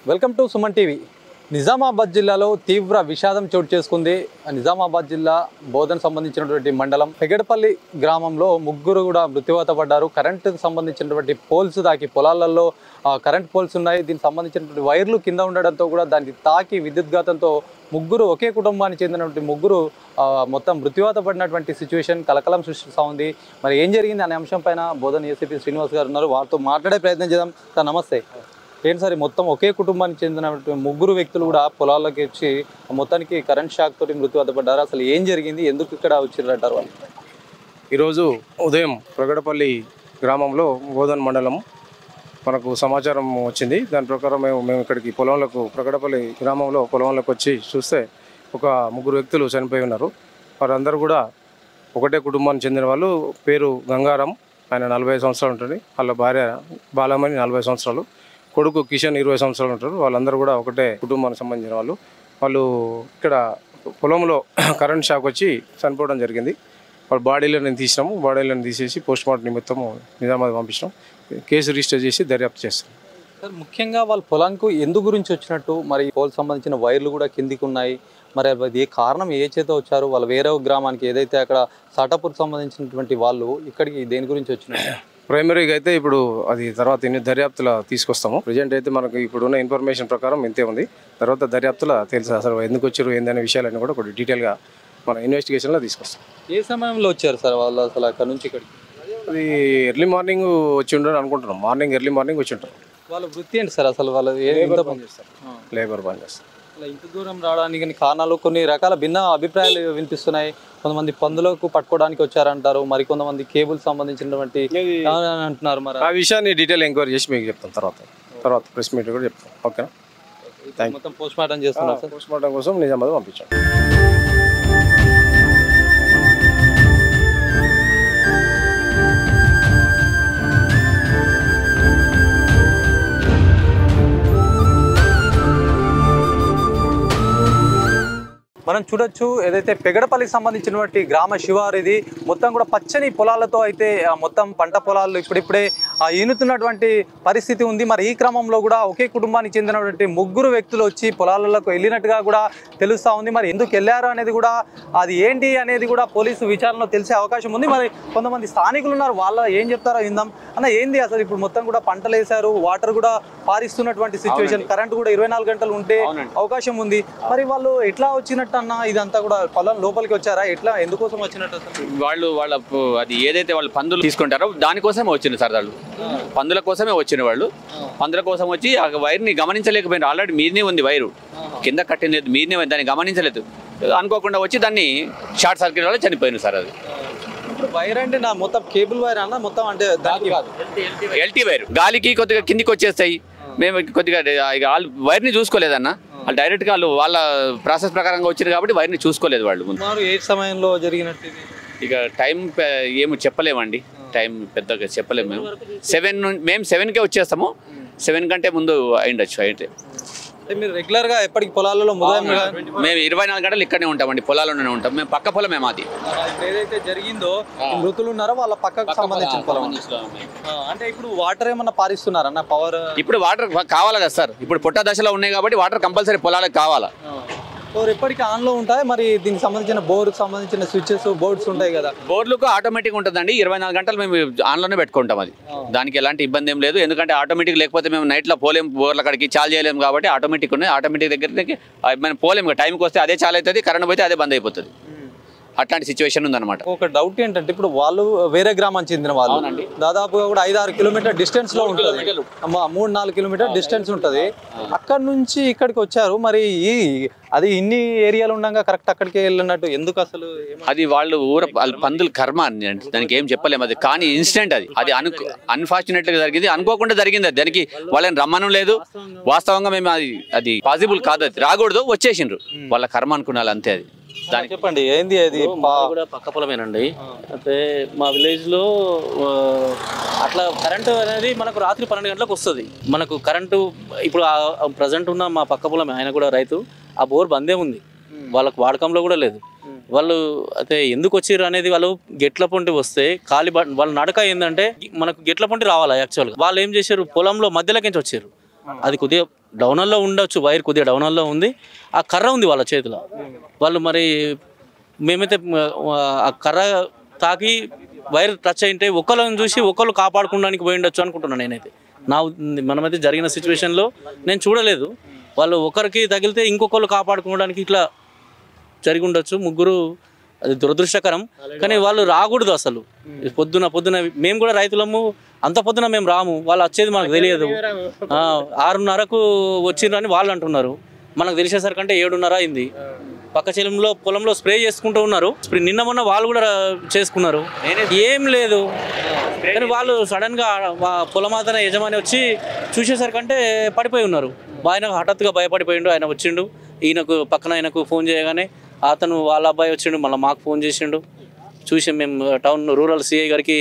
Welcome to Suman TV. Nizamabad జిల్లాలో తీవ్ర విషాదం చోటు చేసుకుంది. నిజామాబాద్ జిల్లా బోధనకు సంబంధించినటువంటి మండలం పెగడపల్లి గ్రామంలో ముగ్గురు కూడా మృత్యువాత పడ్డారు. కరెంటుకు సంబంధించినటువంటి పోల్స్ తాకి పొలాలలో కరెంట్ పోల్స్ ఉన్నాయి. దీనికి సంబంధించినటువంటి వైర్లు కింద ఉండడంతో కూడా దానికి తాకి విద్యుద్ఘాతంతో ముగ్గురు ఒకే కుటుంబానికి చెందినటువంటి ముగ్గురు మొత్తం మృత్యువాత పడినటువంటి సిచ్యువేషన్ కలకలం సృష్టిస్తూ ఉంది. మరి ఏం జరిగింది అనే అంశం పైన బోధన ఏసీపీ శ్రీనివాస్ గారు ఉన్నారు. వారితో మాట్లాడే ప్రయత్నం చేద్దాం. సార్ నమస్తే. ఏంటి సార్ మొత్తం ఒకే కుటుంబానికి చెందిన ముగ్గురు వ్యక్తులు కూడా పొలాల్లోకి వచ్చి మొత్తానికి కరెంట్ షాక్ తోటి మృత్యువాత పడ్డారు. అసలు ఏం జరిగింది, ఎందుకు ఇక్కడ వచ్చిర్రంటారు వాళ్ళు? ఈరోజు ఉదయం ప్రగడపల్లి గ్రామంలో బోధన్ మండలం మనకు సమాచారం వచ్చింది. దాని ప్రకారం మేము ఇక్కడికి ప్రగడపల్లి గ్రామంలో పొలంలోకి వచ్చి చూస్తే ఒక ముగ్గురు వ్యక్తులు చనిపోయి ఉన్నారు. వారందరూ కూడా ఒకటే కుటుంబానికి చెందిన వాళ్ళు. పేరు గంగారం, ఆయన 40 సంవత్సరాలు ఉంటుంది. వాళ్ళ భార్య బాలమణి 40 సంవత్సరాలు, కొడుకు కిషన్ 20 సంవత్సరాలు ఉంటారు. వాళ్ళందరూ కూడా ఒకటే కుటుంబానికి సంబంధించిన వాళ్ళు. వాళ్ళు ఇక్కడ పొలంలో కరెంట్ షాక్ వచ్చి చనిపోవడం జరిగింది. వాళ్ళ బాడీలను తీసినాము. బాడీలను తీసేసి పోస్ట్మార్టం నిమిత్తము నిజామాబాద్ పంపించినాం. కేసు రిజిస్టర్ చేసి దర్యాప్తు చేస్తాం. సార్ ముఖ్యంగా వాళ్ళ పొలానికి ఎందు గురించి వచ్చినట్టు, మరి పోల్ సంబంధించిన వైర్లు కూడా కిందికి ఉన్నాయి. మరి అది ఏ కారణం, ఏ చేత వచ్చారు? వాళ్ళు వేరే గ్రామానికి ఏదైతే అక్కడ సాటాపూర్ సంబంధించినటువంటి వాళ్ళు ఇక్కడికి దేని గురించి వచ్చినట్టు? ప్రైమరీగా అయితే ఇప్పుడు అది తర్వాత దర్యాప్తులో తీసుకొస్తాము. ప్రజెంట్ అయితే మనకు ఇప్పుడున్న ఇన్ఫర్మేషన్ ప్రకారం ఇంతే ఉంది. తర్వాత దర్యాప్తులో తెలుసు అసలు ఎందుకు వచ్చారు ఏందనే విషయాలన్నీ కూడా కొద్దిగా డీటెయిల్గా మన ఇన్వెస్టిగేషన్లో తీసుకొస్తాం. ఏ సమయంలో వచ్చారు సార్ వాళ్ళు అసలు అక్కడ నుంచి ఇక్కడికి? అది ఎర్లీ మార్నింగ్ వచ్చి ఉండని అనుకుంటున్నాం. ఎర్లీ మార్నింగ్ వచ్చి ఉంటారు. వాళ్ళ వృత్తి ఏంటి సార్ అసలు? వాళ్ళు లేబర్ పని చేస్తారు. లేబర్ పని చేస్తారు. ఇంత దూరం రావడానికి కారణాలు కొన్ని రకాల భిన్న అభిప్రాయాలు వినిపిస్తున్నాయి. కొంతమంది పందులకు పట్టుకోవడానికి వచ్చారంటారు, మరి కొంతమంది కేబుల్ సంబంధించినటువంటి అంటున్నారు. మరి ఆ విషయాన్ని డీటెయిల్ ఎంక్వైరీ చేసి మీకు చెప్తాం. తర్వాత ప్రెస్ మీట్ కూడా చెప్తాం. ఓకేనా? మొత్తం పోస్ట్ మార్టం చేస్తున్నారు సార్. పోస్ట్ మార్టం కోసం నిజామాబాద్ పంపించాం. మనం చూడొచ్చు ఏదైతే పెగడపల్లికి సంబంధించినటువంటి గ్రామ శివారు ఇది. మొత్తం కూడా పచ్చని పొలాలతో అయితే మొత్తం పంట పొలాలు ఇప్పుడిప్పుడే ఈనుతున్నటువంటి పరిస్థితి ఉంది. మరి ఈ క్రమంలో కూడా ఒకే కుటుంబానికి చెందినటువంటి ముగ్గురు వ్యక్తులు వచ్చి పొలాలకు వెళ్ళినట్టుగా కూడా తెలుస్తూ ఉంది. మరి ఎందుకు వెళ్ళారు అనేది కూడా, అది ఏంటి అనేది కూడా పోలీసు విచారణలో తెలిసే అవకాశం ఉంది. మరి కొంతమంది స్థానికులు ఉన్నారు, వాళ్ళ ఏం చెప్తారో విందాం. అన్న ఏంది అసలు ఇప్పుడు మొత్తం కూడా పంటలు వేశారు, వాటర్ కూడా పారిస్తున్నటువంటి సిచ్యువేషన్, కరెంట్ కూడా 24 గంటలు ఉంటే అవకాశం ఉంది. మరి వాళ్ళు ఎట్లా వచ్చినట్టు అన్న? ఇదంతా కూడా పొలం లోపలికి వచ్చారా? ఎట్లా, ఎందుకోసం వచ్చినట్టు? వాళ్ళ అది ఏదైతే వాళ్ళు పందులు తీసుకుంటారో దానికోసమే వచ్చింది సార్. వాళ్ళు పందుల కోసమే వచ్చిన వాళ్ళు. పందుల కోసం వచ్చి ఆ వైర్ని గమనించలేకపోయినారు. ఆల్రెడీ మీదనే ఉంది వైరు, కింద కట్టింది మీదనే ఉంది, దాన్ని గమనించలేదు. అనుకోకుండా వచ్చి దాన్ని షార్ట్ సర్క్యూట్ వల్ల చనిపోయింది సార్. అది ఇప్పుడు వైర్ అంటే నా మొత్తం కేబుల్ వైర్ అన్న మొత్తం, అంటే దానికి ఎల్టీ వైర్ గాలికి కొద్దిగా కిందికి వచ్చేస్తాయి. మేము కొద్దిగా వైర్ని చూసుకోలేదన్న. వాళ్ళు డైరెక్ట్గా వాళ్ళ ప్రాసెస్ ప్రకారంగా వచ్చారు కాబట్టి వైర్ని చూసుకోలేదు వాళ్ళు. ముందు ఏ సమయంలో జరిగినట్టు? ఇక టైం ఏమి చెప్పలేమండి, టైం పెద్దగా చెప్పలేము. మేము 7కే వచ్చేస్తాము. 7 కంటే ముందు అయిండొచ్చు. అయితే మీరు రెగ్యులర్గా ఎప్పటికి పొలాలలో మేము 24 గంటలు ఇక్కడనే ఉంటామండి, పొలాల్లోనే ఉంటాం. మేము పక్క పొలమే మాది. ఏదైతే జరిగిందో మృతులు ఉన్నారో వాళ్ళ పక్కకు సంబంధించిన పొలం. అంటే ఇప్పుడు వాటర్ ఏమన్నా పారిస్తున్నారన్న? పవర్ ఇప్పుడు వాటర్ కావాలి కదా సార్. ఇప్పుడు పుట్ట దశలో ఉన్నాయి కాబట్టి వాటర్ కంపల్సరీ పొలాలకు కావాలా. ఎప్పటికీ ఆన్లో ఉంటాయి. మరి దీనికి సంబంధించిన బోర్డుకి సంబంధించిన స్విచ్చెస్, బోర్డ్స్ ఉంటాయి కదా? బోర్డులకు ఆటోమేటిక్ ఉంటుందండి. 24 గంటలు మేము ఆన్లోనే పెట్టుకుంటాం. అది దానికి ఎలాంటి ఇబ్బంది ఏం లేదు. ఎందుకంటే ఆటోమేటిక్ లేకపోతే మేము నైట్లో పోలేం, బోర్ల కాడికి చాలు చేయలేము కాబట్టి ఆటోమేటిక్ ఉన్నాయి. ఆటోమేటిక్ దగ్గరికి మనం పోలేము. టైంకి వస్తే అదే చాలు అవుతుంది, కరెంట్ పోతే అదే బంద్ అయిపోతుంది. అట్లాంటి సిచ్యువేషన్ ఉందన్నమాట. ఒక డౌట్ ఏంటంటే, ఇప్పుడు వాళ్ళు వేరే గ్రామానికి చెందిన వాళ్ళు, దాదాపుగా కూడా 5-6 కిలోమీటర్ డిస్టెన్స్ లో ఉంటుంది, 3-4 కిలోమీటర్ డిస్టెన్స్ ఉంటుంది. అక్కడ నుంచి ఇక్కడికి వచ్చారు. మరి అది ఇన్ని ఏరియాలు ఉండగా కరెక్ట్ అక్కడికి వెళ్ళినట్టు ఎందుకు అసలు? అది వాళ్ళు పందులు కర్మ అని దానికి ఏం చెప్పలేము. అది కానీ ఇన్సిడెంట్ అది అన్ఫార్చునేట్ గా జరిగింది, అనుకోకుండా జరిగింది. దానికి వాళ్ళని రమ్మనం లేదు. వాస్తవంగా మేము అది పాసిబుల్ కాదు, అది రాకూడదు, వచ్చేసిండ్రు. వాళ్ళ కర్మ అనుకున్నారు అంతే. అది దానికి చెప్పండి ఏంది? అది కూడా పక్క పొలమేనండి. అయితే మా విలేజ్ లో అట్లా కరెంటు అనేది మనకు రాత్రి 12 గంటలకు వస్తుంది. మనకు కరెంటు ఇప్పుడు ప్రజెంట్ ఉన్న మా పక్క పొలం ఆయన కూడా రైతు, ఆ బోర్ బందే ఉంది, వాళ్ళకు వాడకంలో కూడా లేదు. వాళ్ళు అయితే ఎందుకు వచ్చారు అనేది, వాళ్ళు గెట్ల పొంటి వస్తే ఖాళీ వాళ్ళ నడక ఏంటంటే మనకు గెట్ల పొంటి రావాలి. యాక్చువల్గా వాళ్ళు ఏం చేశారు, పొలంలో మధ్యలోకించి వచ్చారు. అది కొద్దిగా డౌనల్లో ఉండొచ్చు, వైర్ కొద్దిగా డౌనల్లో ఉంది, ఆ కర్ర ఉంది వాళ్ళ చేతిలో. వాళ్ళు మరి మేమైతే ఆ కర్ర తాకి వైర్ టచ్ అయింటే ఒకళ్ళని చూసి ఒకళ్ళు కాపాడుకోవడానికి పోయి ఉండొచ్చు అనుకుంటున్నాను నేనైతే. మనమైతే జరిగిన సిచ్యువేషన్లో నేను చూడలేదు. వాళ్ళు ఒకరికి తగిలితే ఇంకొకళ్ళు కాపాడుకోవడానికి ఇట్లా జరిగి ఉండొచ్చు. ముగ్గురు, అది దురదృష్టకరం. కానీ వాళ్ళు రాకూడదు అసలు. పొద్దున మేము కూడా రైతులము, అంత పొద్దున మేము రాము, వాళ్ళు వచ్చేది మనకు తెలియదు. 6:30కు వచ్చిండ్రని వాళ్ళు అంటున్నారు, మనకు తెలిసేసరికంటే 7:30 అయింది. పక్క పొలంలో స్ప్రే చేసుకుంటూ ఉన్నారు. నిన్న మొన్న వాళ్ళు కూడా చేసుకున్నారు, ఏం లేదు. కానీ వాళ్ళు సడన్గా పొలమాతన యజమాని వచ్చి చూసేసరికంటే పడిపోయి ఉన్నారు. ఆయన హఠాత్తుగా భయపడిపోయిండు. ఆయన వచ్చిండు, ఈయనకు పక్కన ఆయనకు ఫోన్ చేయగానే అతను వాళ్ళ అబ్బాయి వచ్చిండు, మళ్ళీ మాకు ఫోన్ చేసిండు. చూసి మేము టౌన్ రూరల్ సిఐ గారికి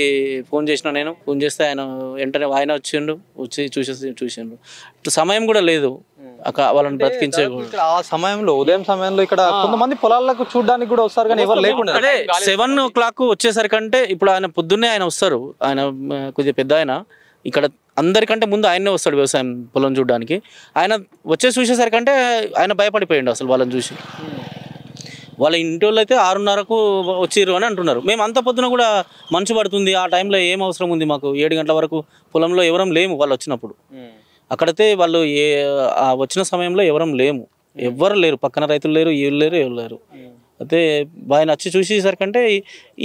ఫోన్ చేసిన, నేను ఫోన్ చేస్తే ఆయన వెంటనే ఆయన వచ్చి చూసిండు. సమయం కూడా లేదు వాళ్ళని బ్రతికించే. ఆ సమయంలో, ఉదయం సమయంలో ఇక్కడ కొంతమంది పొలాలకు చూడడానికి కూడా వస్తారు, కానీ ఎవరు లేకుండా. అదే 7 o'clock వచ్చేసరికంటే, ఇప్పుడు ఆయన పొద్దున్నే ఆయన వస్తారు, ఆయన కొద్దిగా పెద్ద ఆయన, ఇక్కడ అందరికంటే ముందు ఆయనే వస్తాడు వ్యవసాయం పొలం చూడడానికి. ఆయన వచ్చే చూసేసరికంటే ఆయన భయపడిపోయిండు అసలు వాళ్ళని చూసి. వాళ్ళ ఇంటి వాళ్ళు అయితే 6:30కు వచ్చిర్రు అని అంటున్నారు. మేము అంత పొద్దున కూడా మంచు పడుతుంది, ఆ టైంలో ఏం అవసరం ఉంది మాకు? 7 గంటల వరకు పొలంలో ఎవరం లేము వాళ్ళు వచ్చినప్పుడు. అక్కడైతే వాళ్ళు వచ్చిన సమయంలో ఎవరం లేము, ఎవ్వరు లేరు, పక్కన రైతులు లేరు, వీళ్ళు లేరు, ఎవరు లేరు. అయితే ఆయన వచ్చి చూసేసరికంటే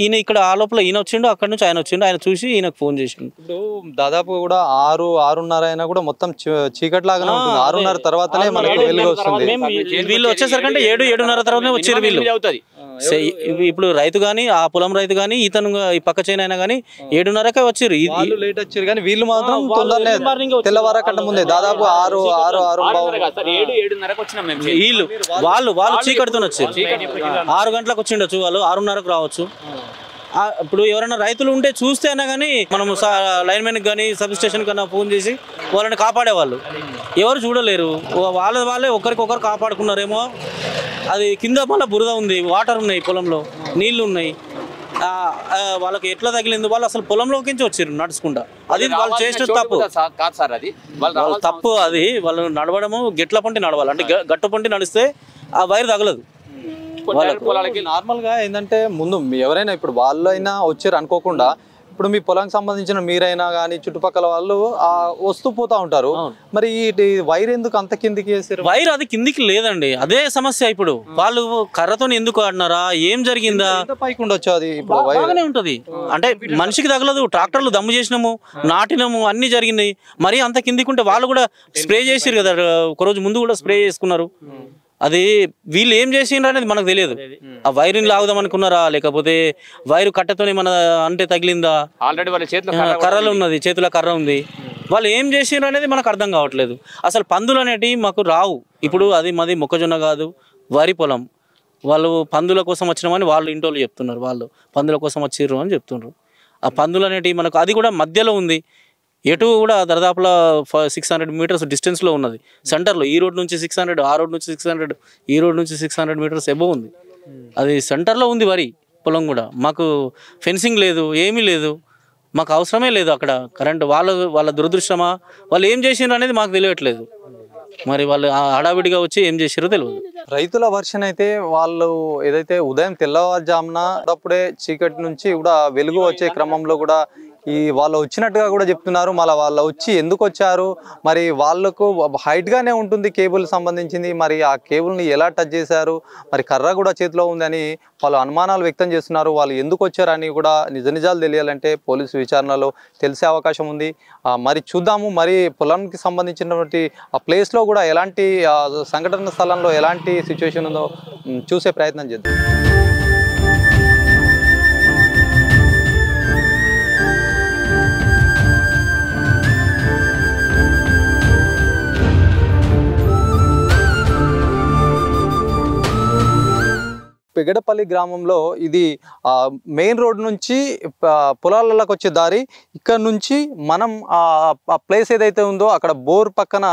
ఈయన ఇక్కడ ఆ లోపల ఈయన వచ్చిండు, అక్కడ నుంచి ఆయన వచ్చిండు, ఆయన చూసి ఈయనకు ఫోన్ చేసిండు. ఇప్పుడు దాదాపు కూడా 6-6:30 అయినా కూడా మొత్తం చీకటి లాగానే ఉంటుంది. 6:30 తర్వాతనే మనకి వెలుగు వస్తుంది. వీళ్ళు వచ్చేసరికంటే 7-7:30 తర్వాతనే వచ్చారు వీళ్ళు. ఇప్పుడు రైతు గానీ, ఆ పొలం రైతు గానీ, ఇతను ఈ పక్క చైనా అయినా గానీ 7:30కే వచ్చారు. లేట్ వచ్చారు, కానీ వీళ్ళు మాత్రం తొందరనే తెల్లవారకంటే ముందే దాదాపు 6-7:30కు వచ్చినాం మేము. వాళ్ళు చీకటితో వచ్చారు. 6 గంటలకు వచ్చిండొచ్చు, వాళ్ళు 6:30కు రావచ్చు. ఇప్పుడు ఎవరైనా రైతులు ఉంటే చూస్తే అయినా కానీ మనం లైన్మెన్కి కానీ సబ్ స్టేషన్ కన్నా ఫోన్ చేసి వాళ్ళని కాపాడేవాళ్ళు. ఎవరు చూడలేరు, వాళ్ళే ఒకరికొకరు కాపాడుకున్నారేమో. అది కింద మళ్ళీ బురద ఉంది, వాటర్ ఉన్నాయి, పొలంలో నీళ్లు ఉన్నాయి. వాళ్ళకి ఎట్లా తగిలింది? వాళ్ళు అసలు పొలంలోకి నుంచి వచ్చారు నడుచుకుంటా. అది వాళ్ళు చేసిన తప్పు కాదు సార్, అది వాళ్ళ తప్పు. అది వాళ్ళు నడవడము గెట్ల పంటి నడవాలి, అంటే గట్టు పంటి నడిస్తే ఆ వైర్ తగలదు. పొలాలకి నార్మల్ గా ఏంటంటే ముందు ఎవరైనా ఇప్పుడు వాళ్ళు అయినా వచ్చారు అనుకోకుండా, ఇప్పుడు మీ పొలానికి సంబంధించిన మీరైనా కానీ చుట్టుపక్కల వాళ్ళు వస్తూ పోతా ఉంటారు. మరి ఈ వైర్ ఎందుకు అంత కిందికి వేసారు? వైర్ అది కిందికి లేదండి, అదే సమస్య. ఇప్పుడు వాళ్ళు కర్రతో ఎందుకు ఆడినారా, ఏం జరిగిందా? పైకి ఉండొచ్చు, అది ఇప్పుడు బాగానే ఉంటది. అంటే మనిషికి తగలదు, ట్రాక్టర్లు దమ్ము చేసినాము, నాటినాము, అన్ని జరిగింది. మరి అంత కిందికి ఉంటే వాళ్ళు కూడా స్ప్రే చేసారు కదా, ఒకరోజు ముందు కూడా స్ప్రే చేసుకున్నారు. అది వీళ్ళు ఏం చేసిండ్రు అనేది మనకు తెలియదు. ఆ వైర్ని లాగుదాం అనుకున్నారా, లేకపోతే వైరు కట్టెతో మన అంటే తగిలిందా? ఆల్రెడీ వాళ్ళ చేతిలో కర్రలు ఉన్నది, చేతిలో కర్ర ఉంది. వాళ్ళు ఏం చేసిండ్రు అనేది మనకు అర్థం కావట్లేదు. అసలు పందులు అనేటివి మాకు రావు. ఇప్పుడు అది మాది మొక్కజొన్న కాదు, వరి పొలం. వాళ్ళు పందుల కోసం వచ్చినామని వాళ్ళు ఇంటోళ్ళు చెప్తున్నారు, వాళ్ళు పందుల కోసం వచ్చిర్రు అని చెప్తున్నారు. ఆ పందులు అనేటివి మనకు, అది కూడా మధ్యలో ఉంది, ఎటు కూడా దాదాపులో 600 meters డిస్టెన్స్లో ఉన్నది. సెంటర్లో ఈ రోడ్ నుంచి 600, ఆ రోడ్ నుంచి 600, ఈ రోడ్ నుంచి 600 meters ఎబో ఉంది. అది సెంటర్లో ఉంది వరి పొలం కూడా. మాకు ఫెన్సింగ్ లేదు, ఏమీ లేదు, మాకు అవసరమే లేదు అక్కడ కరెంటు. వాళ్ళ దురదృష్టమా, వాళ్ళు ఏం చేసిండ్రు అనేది మాకు తెలియట్లేదు. మరి వాళ్ళు హడావిడిగా వచ్చి ఏం చేసారో తెలియదు. రైతుల వర్షన్ అయితే వాళ్ళు ఏదైతే ఉదయం తెల్లవారుజామున అప్పుడే చీకటి నుంచి కూడా వెలుగు వచ్చే క్రమంలో కూడా వాళ్ళు వచ్చినట్టుగా కూడా చెప్తున్నారు. మళ్ళీ వాళ్ళు వచ్చి ఎందుకు వచ్చారు, మరి వాళ్ళకు హైట్గానే ఉంటుంది కేబుల్ సంబంధించింది, మరి ఆ కేబుల్ని ఎలా టచ్ చేశారు, మరి కర్ర కూడా చేతిలో ఉందని వాళ్ళు అనుమానాలు వ్యక్తం చేస్తున్నారు. వాళ్ళు ఎందుకు వచ్చారని కూడా నిజాలు తెలియాలంటే పోలీసు విచారణలో తెలిసే అవకాశం ఉంది. మరి చూద్దాము, మరి పొలానికి సంబంధించినటువంటి ఆ ప్లేస్లో కూడా ఎలాంటి సంఘటన స్థలంలో ఎలాంటి సిచ్యువేషన్ ఉందో చూసే ప్రయత్నం చేద్దాం. పెగడపల్లి గ్రామంలో ఇది మెయిన్ రోడ్ నుంచి పొలాలకు వచ్చే దారి. ఇక్కడ నుంచి మనం ఆ ప్లేస్ ఏదైతే ఉందో అక్కడ బోర్ పక్కన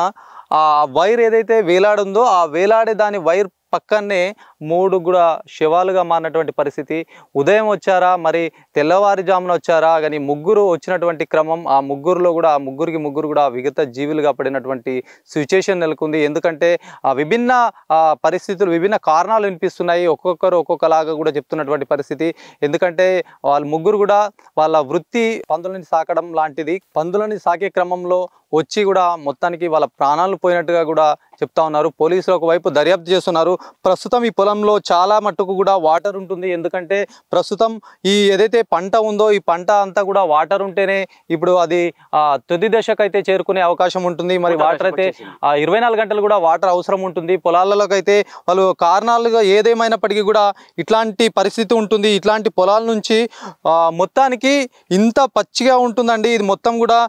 ఆ వైర్ ఏదైతే వేలాడుందో ఆ వేలాడే దాని వైర్ పక్కనే మూడు కూడా శవాలుగా మారినటువంటి పరిస్థితి. ఉదయం వచ్చారా మరి తెల్లవారుజామున వచ్చారా కానీ ముగ్గురు వచ్చినటువంటి క్రమం, ఆ ముగ్గురులో కూడా ముగ్గురు కూడా విగత జీవులుగా పడినటువంటి సిచ్యుయేషన్ నెలకొంది. ఎందుకంటే విభిన్న పరిస్థితులు, విభిన్న కారణాలు వినిపిస్తున్నాయి. ఒక్కొక్కరు ఒక్కొక్కలాగా కూడా చెప్తున్నటువంటి పరిస్థితి. ఎందుకంటే వాళ్ళ ముగ్గురు కూడా వాళ్ళ వృత్తి పందులని సాకడం లాంటిది. పందులని సాకే క్రమంలో వచ్చి కూడా మొత్తానికి వాళ్ళ ప్రాణాలు పోయినట్టుగా కూడా చెప్తా ఉన్నారు. పోలీసులు ఒకవైపు దర్యాప్తు చేస్తున్నారు. ప్రస్తుతం ఈ పొలంలో చాలా మట్టుకు కూడా వాటర్ ఉంటుంది. ఎందుకంటే ప్రస్తుతం ఈ ఏదైతే పంట ఉందో ఈ పంట అంతా కూడా వాటర్ ఉంటేనే ఇప్పుడు అది తుది దశకు అయితే చేరుకునే అవకాశం ఉంటుంది. మరి వాటర్ అయితే 24 గంటలు కూడా వాటర్ అవసరం ఉంటుంది. పొలాలలోకి అయితే వాళ్ళు కారణాలుగా ఏదేమైనప్పటికీ కూడా ఇట్లాంటి పరిస్థితి ఉంటుంది. ఇట్లాంటి పొలాల నుంచి మొత్తానికి ఇంత పచ్చిగా ఉంటుందండి. ఇది మొత్తం కూడా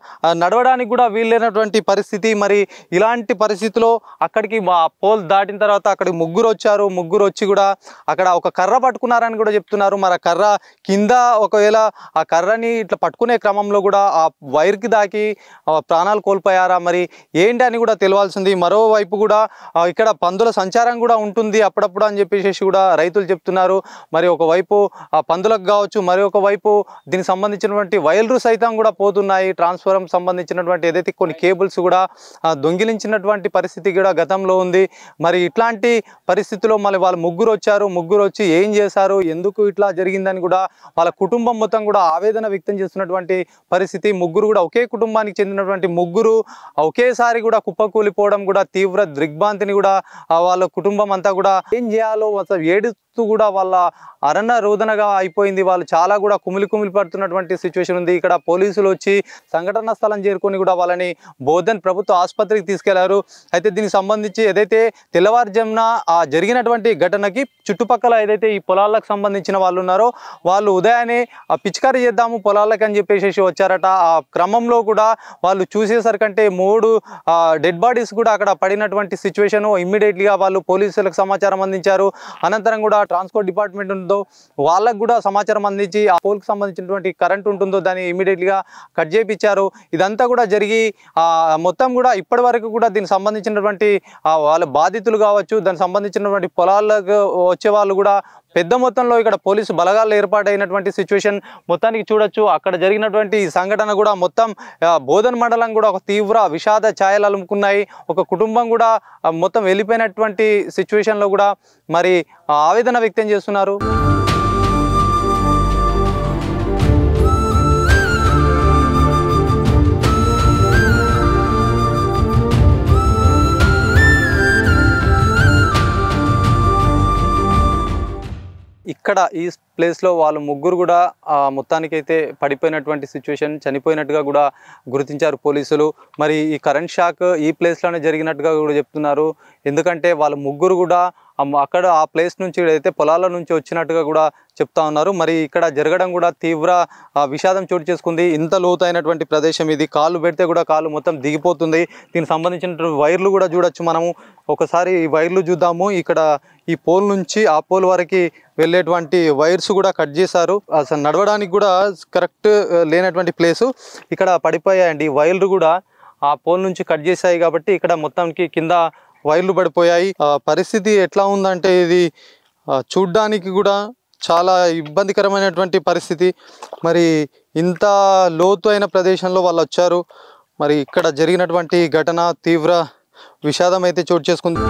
నడవడానికి కూడా వీలైనటువంటి పరిస్థితి. మరి ఇలాంటి పరిస్థితిలో అక్కడికి పోల్ దాటిన తర్వాత అక్కడికి ముగ్గురు వచ్చారు. ముగ్గురు వచ్చి కూడా అక్కడ ఒక కర్ర పట్టుకున్నారని కూడా చెప్తున్నారు. మరి ఆ కర్ర కింద ఒకవేళ ఆ కర్రని ఇట్లా పట్టుకునే క్రమంలో కూడా ఆ వైర్కి దాకి ప్రాణాలు కోల్పోయారా మరి ఏంటి అని కూడా తెలియాల్సింది. మరోవైపు కూడా ఇక్కడ పందుల సంచారం కూడా ఉంటుంది అప్పుడప్పుడు అని చెప్పేసి కూడా రైతులు చెప్తున్నారు. మరి ఒకవైపు ఆ పందులకు కావచ్చు, మరి ఒకవైపు దీనికి సంబంధించినటువంటి వైర్లు సైతం కూడా పోతున్నాయి. ట్రాన్స్ఫార్మర్ సంబంధించినటువంటి ఏదైతే కొన్ని కేబుల్స్ కూడా దొంగిలించినటువంటి పరిస్థితి కూడా గతంలో ఉంది. మరి ఇట్లాంటి పరిస్థితిలో మళ్ళీ వాళ్ళు ముగ్గురు వచ్చారు. ముగ్గురు వచ్చి ఏం చేశారు, ఎందుకు ఇట్లా జరిగిందని కూడా వాళ్ళ కుటుంబం మొత్తం కూడా ఆవేదన వ్యక్తం చేస్తున్నటువంటి పరిస్థితి. ముగ్గురు కూడా ఒకే కుటుంబానికి చెందినటువంటి ముగ్గురు ఒకేసారి కూడా కుప్పకూలిపోవడం కూడా తీవ్ర దిగ్భ్రాంతిని కూడా వాళ్ళ కుటుంబం అంతా కూడా ఏం చేయాలో అసలు ఏడుస్తూ కూడా వాళ్ళ అరణ రోదనగా అయిపోయింది. వాళ్ళు చాలా కూడా కుమిలి పడుతున్నటువంటి సిచ్యువేషన్ ఉంది. ఇక్కడ పోలీసులు వచ్చి సంఘటన స్థలం చేరుకొని కూడా వాళ్ళని బోధన్ ప్రభుత్వ ఆసుపత్రికి తీసుకెళ్లారు. అయితే దీనికి సంబంధించి ఏదైతే తెల్లవారుజామున జరిగినటువంటి ఘటనకి చుట్టుపక్కల ఏదైతే ఈ పొలాలకు సంబంధించిన వాళ్ళు ఉన్నారో వాళ్ళు ఉదయాన్నే పిచికారీ చేద్దాము పొలాలకు అని చెప్పేసి వచ్చారట. ఆ క్రమంలో కూడా వాళ్ళు చూసేసరికంటే 3 డెడ్ బాడీస్ కూడా అక్కడ పడినటువంటి సిచ్యువేషన్. ఇమ్మీడియట్లీగా వాళ్ళు పోలీసులకు సమాచారం అందించారు. అనంతరం కూడా ట్రాన్స్పోర్ట్ డిపార్ట్మెంట్ ఉందో వాళ్ళకు కూడా సమాచారం అందించి ఆ పోల్కి సంబంధించినటువంటి కరెంట్ ఉంటుందో దాన్ని ఇమ్మీడియట్లీగా కట్ చేయించారు. ఇదంతా కూడా జరిగి మొత్తం కూడా ఇప్పటి వరకు కూడా దీనికి సంబంధించినటువంటి వాళ్ళ బాధితులు కావచ్చు, దానికి సంబంధించినటువంటి పొలాలకు వచ్చే వాళ్ళు కూడా పెద్ద మొత్తంలో ఇక్కడ పోలీసు బలగాలు ఏర్పాటైనటువంటి సిచ్యువేషన్ మొత్తానికి చూడొచ్చు. అక్కడ జరిగినటువంటి ఈ సంఘటన కూడా మొత్తం బోధన్ మండలం కూడా ఒక తీవ్ర విషాద ఛాయలు అలుముకున్నాయి. ఒక కుటుంబం కూడా మొత్తం వెళ్ళిపోయినటువంటి సిచ్యువేషన్లో కూడా మరి ఆవేదన వ్యక్తం చేస్తున్నారు. ఇక్కడ ఈ ప్లేస్లో వాళ్ళు ముగ్గురు కూడా మొత్తానికైతే పడిపోయినటువంటి సిచ్యువేషన్, చనిపోయినట్టుగా కూడా గుర్తించారు పోలీసులు. మరి ఈ కరెంట్ షాక్ ఈ ప్లేస్లోనే జరిగినట్టుగా కూడా చెప్తున్నారు. ఎందుకంటే వాళ్ళ ముగ్గురు కూడా అక్కడ ఆ ప్లేస్ నుంచి అయితే పొలాల నుంచి వచ్చినట్టుగా కూడా చెప్తా ఉన్నారు. మరి ఇక్కడ జరగడం కూడా తీవ్ర విషాదం చోటు చేసుకుంది. ఇంత లోతైనటువంటి ప్రదేశం ఇది, కాళ్ళు పెడితే కూడా కాళ్ళు మొత్తం దిగిపోతుంది. దీనికి సంబంధించినటువంటి వైర్లు కూడా చూడొచ్చు మనము. ఒకసారి ఈ వైర్లు చూద్దాము. ఇక్కడ ఈ పోల్ నుంచి ఆ పోల్ వరకు వెళ్ళేటువంటి వైర్స్ కూడా కట్ చేశారు. అసలు నడవడానికి కూడా కరెక్ట్ లేనటువంటి ప్లేసు ఇక్కడ పడిపోయాయండి. ఈ వైర్లు కూడా ఆ పోల్ నుంచి కట్ చేశాయి కాబట్టి ఇక్కడ మొత్తానికి కింద వైర్లు పడిపోయాయి. పరిస్థితి ఎట్లా ఉందంటే ఇది చూడ్డానికి కూడా చాలా ఇబ్బందికరమైనటువంటి పరిస్థితి. మరి ఇంత లోతు అయిన ప్రదేశంలో వాళ్ళు వచ్చారు. మరి ఇక్కడ జరిగినటువంటి ఘటన తీవ్ర విషాదం అయితే చోటు చేసుకుంది.